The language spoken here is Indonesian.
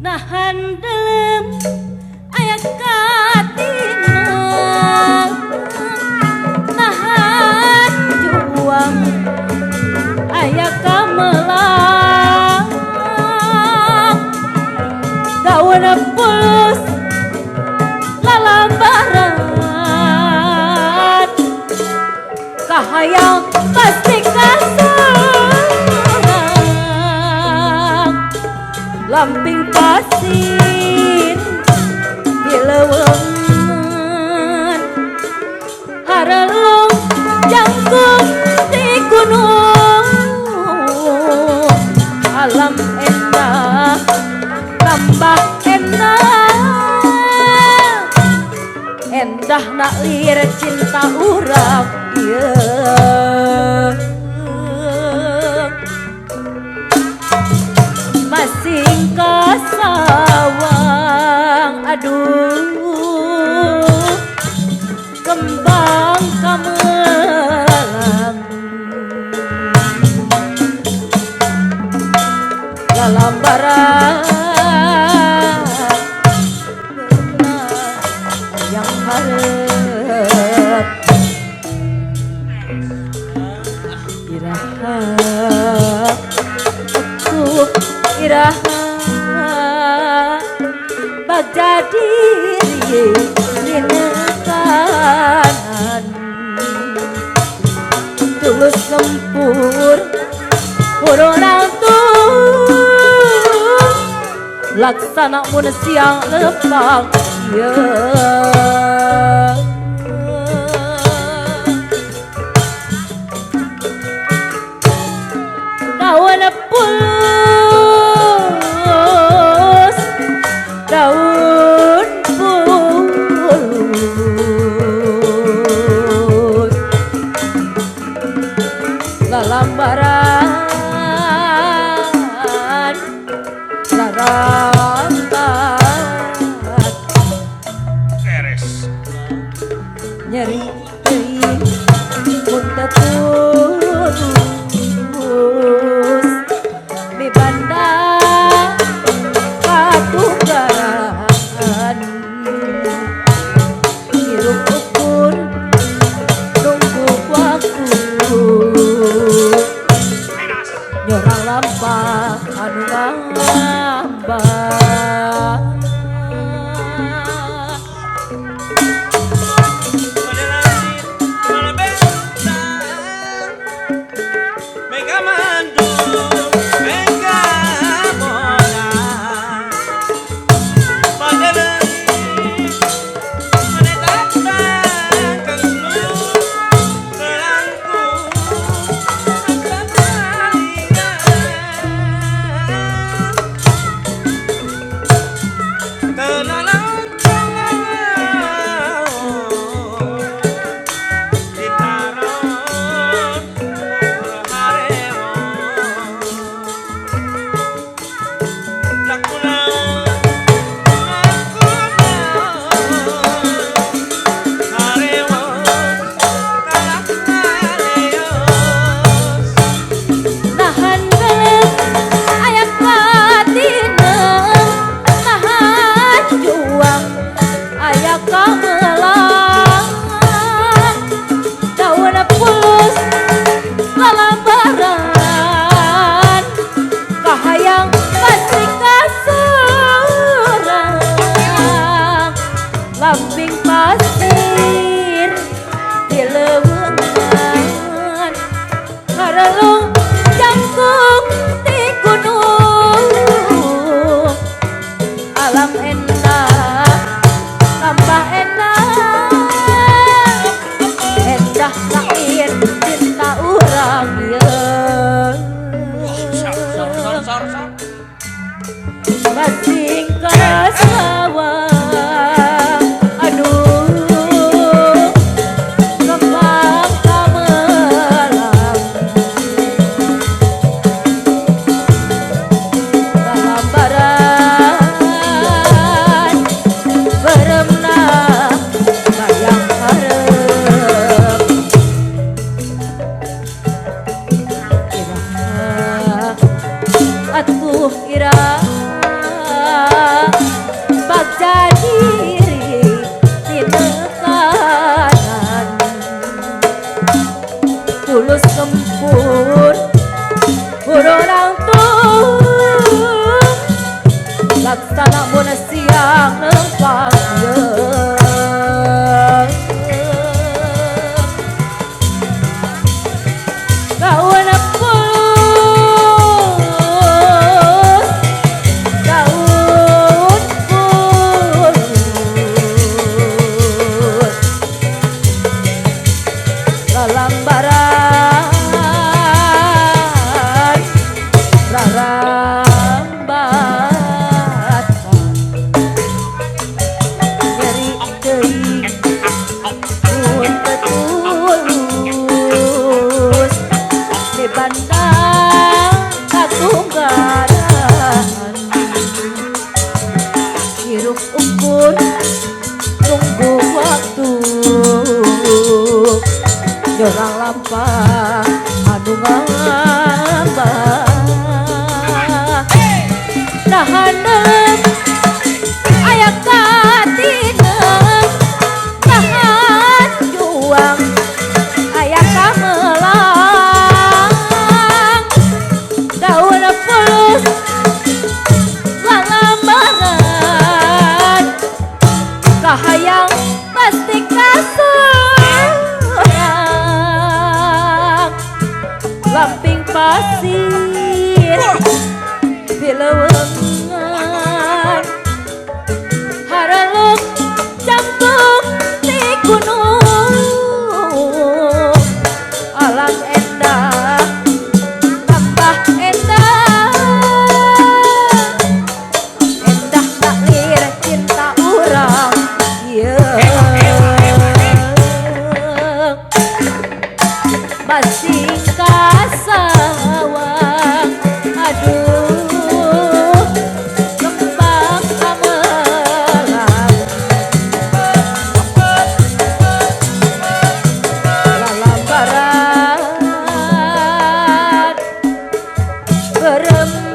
nahan dalam aya katina nahan juang aya kamelang dawana pulus lalambaran kahayang pasti kasurang lamping pasir dilewengan harelung jangkung di gunung alam endah tambah endah nak lir cinta urang yeah. Masing kasawang aduh kembang kamelang lalambaran yang harap iraha aku iraha bagja diri kanan tulus sempur orang tuh laksana mun siang lepang yeah. Daun pulus daun pulus lalambaran larantat nyeri teuing mun tetulus di banda katugaran hirup ukur nunggu waktu nyorang lampah anu ngambang lamping pasir dilewengan harelung jangkung di gunung alam endah tambah endah lahir cinta urang yeah. Masing kasawang Salamun siang lempang Gaun pulus Gaun pulus Lalambaran Rarambat Nyeri teuing Mun tetulus Di bandang katunggaran Hirup ukur Tunggu waktu Jorang lampah anu ngambah Nahanem aya katinem Nahan juang aya kamelang Daun pulus lalambangan Kahayang pasti kasurang Lamping pasir Bilewengan Hareluk campuk di gunung Alam endah tambah endah Endah taklir cinta urang Masih kasawang Aduh Kembang kamelang Lalambaran Berem